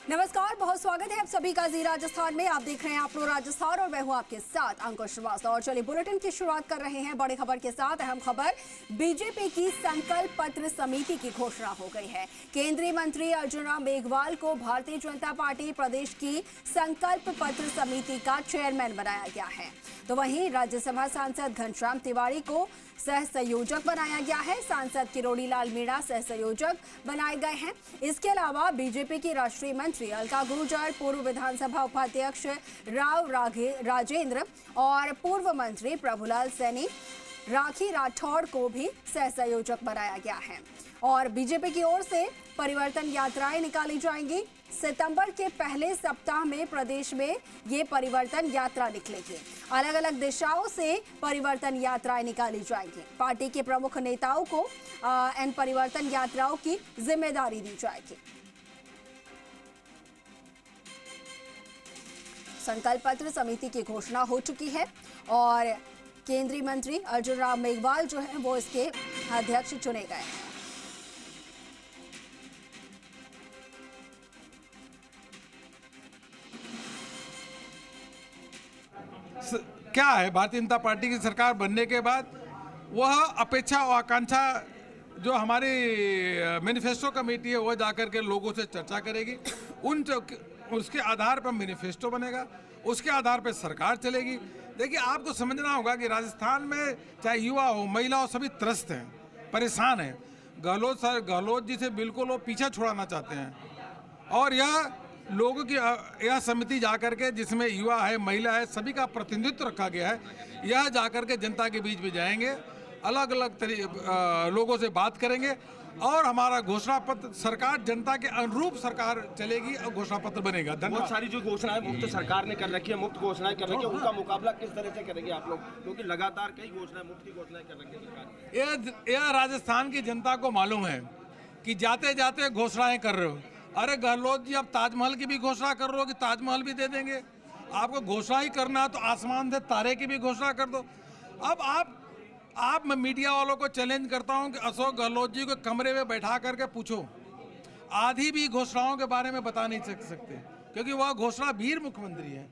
नमस्कार, बहुत स्वागत है आप सभी का जी राजस्थान में। आप देख रहे हैं आप लोग राजस्थान और मैं हूं आपके साथ अंकुश श्रीवास्तव। और चलिए बुलेटिन की शुरुआत कर रहे हैं बड़ी खबर के साथ। अहम खबर, बीजेपी की संकल्प पत्र समिति की घोषणा हो गई है। केंद्रीय मंत्री अर्जुन राम मेघवाल को भारतीय जनता पार्टी प्रदेश की संकल्प पत्र समिति का चेयरमैन बनाया गया है। तो वहीं राज्यसभा सांसद घनश्याम तिवारी को सह संयोजक बनाया गया है। सांसद किरोड़ी लाल मीणा सह संयोजक बनाए गए हैं। इसके अलावा बीजेपी की राष्ट्रीय मंत्री अलका गुर्जर, पूर्व विधानसभा उपाध्यक्ष राव राजेंद्र और पूर्व मंत्री प्रभुलाल सैनी, राखी राठौड़ को भी सह संयोजक बनाया गया है। और बीजेपी की ओर से परिवर्तन यात्राएं निकाली जाएंगी। सितंबर के पहले सप्ताह में प्रदेश में ये परिवर्तन यात्रा निकलेगी। अलग अलग दिशाओं से परिवर्तन यात्राएं निकाली जाएंगी। पार्टी के प्रमुख नेताओं को इन परिवर्तन यात्राओं की जिम्मेदारी दी जाएगी। संकल्प पत्र समिति की घोषणा हो चुकी है और केंद्रीय मंत्री अर्जुन राम मेघवाल जो है वो इसके अध्यक्ष चुने गए हैं। क्या है, भारतीय जनता पार्टी की सरकार बनने के बाद वह अपेक्षा और आकांक्षा जो हमारी मैनिफेस्टो कमेटी है वह जाकर के लोगों से चर्चा करेगी। उसके आधार पर मैनिफेस्टो बनेगा, उसके आधार पर सरकार चलेगी। देखिए, आपको समझना होगा कि राजस्थान में चाहे युवा हो, महिला हो, सभी त्रस्त हैं, परेशान हैं। गहलोत जी से बिल्कुल वो पीछा छुड़ाना चाहते हैं। और यह लोगों की यह समिति जाकर के, जिसमें युवा है, महिला है, सभी का प्रतिनिधित्व रखा गया है, यह जाकर के जनता के बीच में जाएंगे, अलग अलग लोगों से बात करेंगे और हमारा घोषणा पत्र, सरकार जनता के अनुरूप सरकार चलेगी और घोषणा पत्र बनेगा। बहुत सारी जो घोषणाएं मुफ्त सरकार ने कर रखी है, मुफ्त घोषणाएं कर रखी है, उनका मुकाबला किस तरह से करेंगे आप लोग? क्योंकि लगातार कई घोषणाएं, मुफ्त की घोषणाएं कर रखी है सरकार। यह राजस्थान की जनता को मालूम है कि जाते जाते घोषणाएं कर रहे हो। अरे गहलोत जी, अब ताजमहल की भी घोषणा कर रहे हो कि ताजमहल भी दे देंगे। आपको घोषणा ही करना है तो आसमान से तारे की भी घोषणा कर दो। अब मैं मीडिया वालों को चैलेंज करता हूं कि अशोक गहलोत जी को कमरे में बैठा करके पूछो, आधी भी घोषणाओं के बारे में बता नहीं सकते, क्योंकि वह घोषणा वीर मुख्यमंत्री है।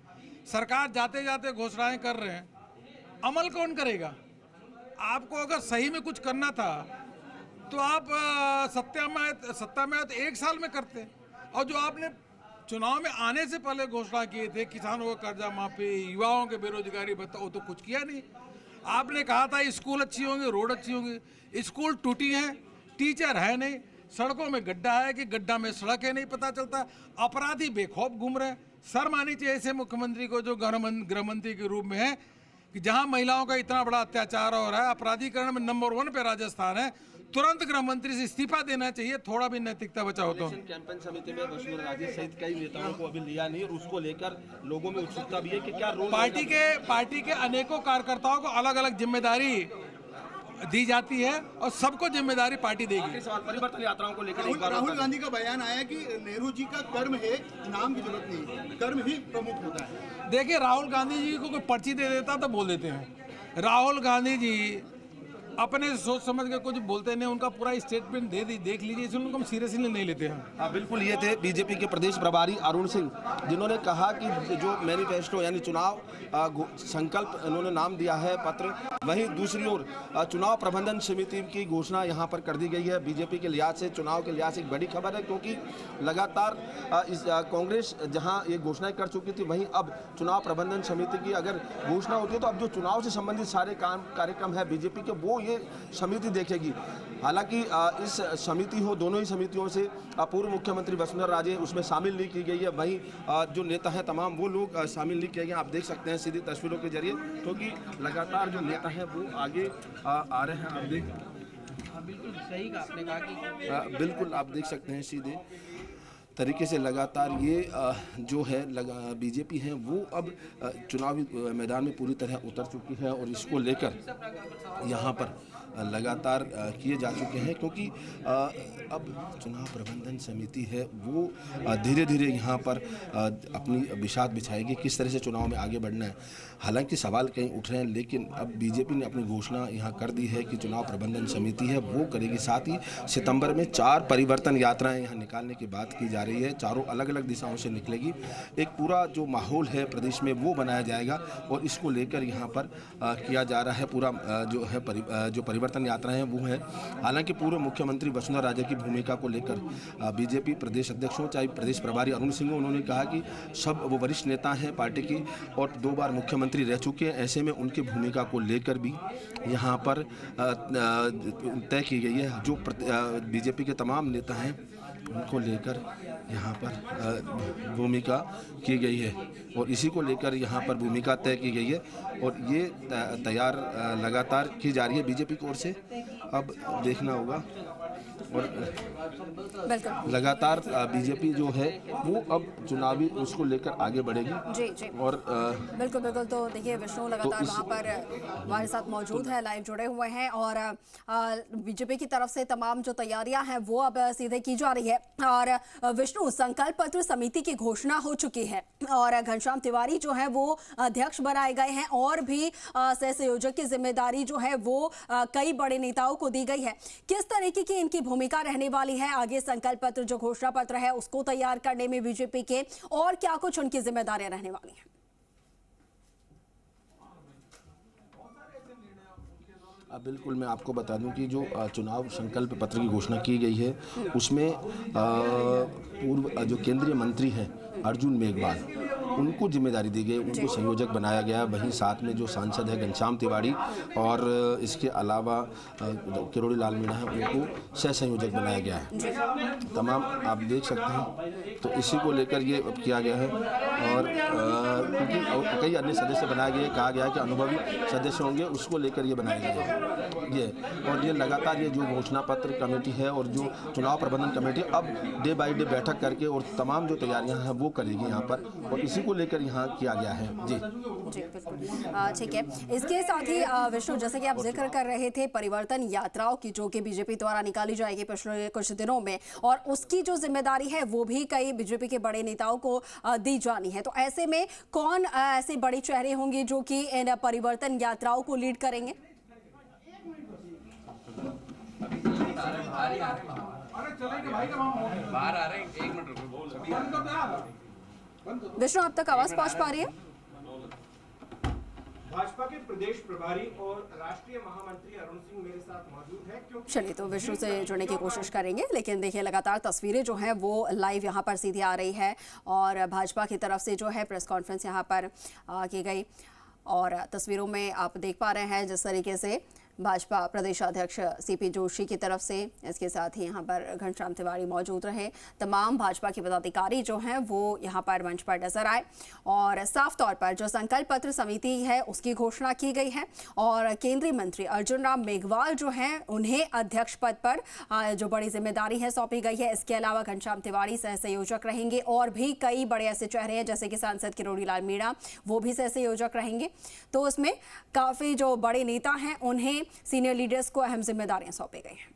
सरकार जाते जाते घोषणाएं कर रहे हैं, अमल कौन करेगा? आपको अगर सही में कुछ करना था तो आप सत्ता में तो 1 साल में करते। और जो आपने चुनाव में आने से पहले घोषणा किए थे, किसानों को कर्जा माफी, युवाओं के बेरोजगारी भत्ता, वो तो कुछ किया नहीं। आपने कहा था स्कूल अच्छी होंगी, रोड अच्छी होंगी, स्कूल टूटी हैं, टीचर है नहीं, सड़कों में गड्ढा है कि गड्ढा में सड़क है नहीं पता चलता, अपराधी बेखौफ घूम रहे हैं। शर्म आनी चाहिए ऐसे मुख्यमंत्री को जो गृह मंत्री के रूप में है, कि जहां महिलाओं का इतना बड़ा अत्याचार हो रहा है, अपराधीकरण में नंबर 1 पे राजस्थान है, तुरंत गृह मंत्री से इस्तीफा देना चाहिए। थोड़ा भी नैतिकता बचाओ तो। कैंपेन समिति में वसुंधरा राजे सहित कई नेताओं को अभी लिया नहीं और उसको लेकर लोगों में उत्सुकता भी है कि क्या रोल पार्टी के अनेकों कार्यकर्ताओं को अलग अलग जिम्मेदारी दी जाती है और सबको जिम्मेदारी पार्टी देगी। परिवर्तन यात्राओं को लेकर राहुल गांधी का बयान आया कि नेहरू जी का कर्म है, नाम की जरूरत नहीं, कर्म ही प्रमुख होता है। देखिए, राहुल गांधी जी को कोई पर्ची दे देता तो बोल देते हैं। राहुल गांधी जी अपने सोच समझ के कुछ बोलते नहीं, उनका पूरा स्टेटमेंट देख लीजिए, इसलिए उनको हम सीरियसली नहीं लेते हैं। बिल्कुल, ये थे बीजेपी के प्रदेश प्रभारी अरुण सिंह, जिन्होंने कहा कि जो मैनिफेस्टो यानी चुनाव संकल्प इन्होंने नाम दिया है पत्र, वहीं दूसरी ओर चुनाव प्रबंधन समिति की घोषणा यहाँ पर कर दी गई है। बीजेपी के लिहाज से, चुनाव के लिहाज से एक बड़ी खबर है, क्योंकि लगातार कांग्रेस जहाँ ये घोषणाएं कर चुकी थी, वहीं अब चुनाव प्रबंधन समिति की अगर घोषणा होती है तो अब जो चुनाव से संबंधित सारे कार्यक्रम है बीजेपी के, वो ये समिति देखेगी। हालांकि इस समिति हो, दोनों ही समितियों से पूर्व मुख्यमंत्री वसुंधरा राजे उसमें शामिल नहीं की गई है, वहीं जो नेता हैं तमाम वो लोग शामिल नहीं किए गए। आप देख सकते हैं सीधी तस्वीरों के जरिए, क्योंकि लगातार जो नेता हैं वो आगे आ रहे हैं। आप देख, बिल्कुल सही कहा आपने कहा कि बिल्कुल आप देख सकते हैं सीधे तरीके से लगातार ये जो है बीजेपी है वो अब चुनावी मैदान में पूरी तरह उतर चुकी है और इसको लेकर यहाँ पर लगातार किए जा चुके हैं, क्योंकि अब चुनाव प्रबंधन समिति है वो धीरे धीरे यहाँ पर अपनी बिसात बिछाएगी किस तरह से चुनाव में आगे बढ़ना है। हालांकि सवाल कहीं उठ रहे हैं, लेकिन अब बीजेपी ने अपनी घोषणा यहाँ कर दी है कि चुनाव प्रबंधन समिति है वो करेगी। साथ ही सितंबर में 4 परिवर्तन यात्राएं यहाँ निकालने की बात की जा रही है, चारों अलग अलग दिशाओं से निकलेगी। एक पूरा जो माहौल है प्रदेश में वो बनाया जाएगा और इसको लेकर यहाँ पर किया जा रहा है पूरा जो है जो परिवर्तन यात्रा है वो है। हालांकि पूर्व मुख्यमंत्री वसुंधरा राजे की भूमिका को लेकर बीजेपी प्रदेश अध्यक्षों चाहे प्रदेश प्रभारी अरुण सिंह, उन्होंने कहा कि सब वो वरिष्ठ नेता हैं पार्टी की और 2 बार मुख्यमंत्री रह चुके हैं, ऐसे में उनकी भूमिका को लेकर भी यहाँ पर तय की गई है। जो बीजेपी के तमाम नेता हैं उनको लेकर यहाँ पर भूमिका की गई है और इसी को लेकर यहाँ पर भूमिका तय की गई है और ये तैयार लगातार की जा रही है बीजेपी की ओर से। अब देखना होगा और लगातार बीजेपी जो है वो अब चुनावी उसको लेकर आगे बढ़ेगी। जी जी और बिल्कुल बिल्कुल। तो देखिए विष्णु लगातार वहाँ पर हमारे साथ मौजूद है, लाइव जुड़े हुए हैं और बीजेपी की तरफ से तमाम जो तैयारियां हैं वो अब सीधे की जा रही है। और विष्णु, संकल्प पत्र समिति की घोषणा हो चुकी है और घनश्याम तिवारी जो है वो अध्यक्ष बनाए गए हैं और भी सह संयोजक की जिम्मेदारी जो है वो कई बड़े नेताओं को दी गई है। किस तरीके की इनकी भूमिका रहने वाली है आगे संकल्प पत्र जो घोषणा पत्र है उसको तैयार करने में बीजेपी के, और क्या कुछ उनकी जिम्मेदारियां रहने वाली हैं? बिल्कुल, मैं आपको बता दूं कि जो चुनाव संकल्प पत्र की घोषणा की गई है उसमें पूर्व जो केंद्रीय मंत्री हैं अर्जुन मेघवाल उनको जिम्मेदारी दी गई, उनको संयोजक बनाया गया। वहीं साथ में जो सांसद है घनश्याम तिवारी और इसके अलावा किरोड़ी लाल मीणा है उनको सह संयोजक बनाया गया है। तमाम आप देख सकते हैं, तो इसी को लेकर ये किया गया है और क्योंकि कई अन्य सदस्य बनाए गए, कहा गया है कि अनुभवी सदस्य होंगे, उसको लेकर ये बनाया गया है ये। और ये लगातार ये जो घोषणा पत्र कमेटी है और जो चुनाव प्रबंधन कमेटी अब डे बाय डे बैठक करके और तमाम जो तैयारियां हैं वो करेगी यहाँ पर और इसी को लेकर यहाँ किया गया है। जी जी बिल्कुल ठीक है। इसके साथ ही विष्णु, जैसे कि आप जिक्र कर रहे थे परिवर्तन यात्राओं की जो कि बीजेपी द्वारा निकाली जाएगी पिछले कुछ दिनों में, और उसकी जो जिम्मेदारी है वो भी कई बीजेपी के बड़े नेताओं को दी जानी है, तो ऐसे में कौन ऐसे बड़े चेहरे होंगे जो कि इन परिवर्तन यात्राओं को लीड करेंगे? बाहर आ रहे हैं, 1 मिनट रुको। विष्णु, आप तक आवाज पहुंच पा रही है? भाजपा के प्रदेश प्रभारी और राष्ट्रीय महामंत्री अरुण सिंह मेरे साथ मौजूद हैं। चलिए, तो विष्णु से जुड़ने की कोशिश करेंगे, लेकिन देखिए लगातार तस्वीरें जो हैं वो लाइव यहाँ पर सीधी आ रही है और भाजपा की तरफ से जो है प्रेस कॉन्फ्रेंस यहाँ पर की गई और तस्वीरों में आप देख पा रहे हैं जिस तरीके से भाजपा प्रदेश अध्यक्ष सीपी जोशी की तरफ से, इसके साथ ही यहाँ पर घनश्याम तिवारी मौजूद रहे। तमाम भाजपा के पदाधिकारी जो हैं वो यहाँ पर मंच पर नजर आए और साफ तौर पर जो संकल्प पत्र समिति है उसकी घोषणा की गई है और केंद्रीय मंत्री अर्जुन राम मेघवाल जो हैं उन्हें अध्यक्ष पद पर जो बड़ी जिम्मेदारी है सौंपी गई है। इसके अलावा घनश्याम तिवारी सह संयोजक रहेंगे और भी कई बड़े ऐसे चेहरे हैं जैसे कि सांसद किरोड़ी लाल मीणा, वो भी सह संयोजक रहेंगे। तो उसमें काफ़ी जो बड़े नेता हैं उन्हें सीनियर लीडर्स को अहम जिम्मेदारियां सौंपी गई हैं।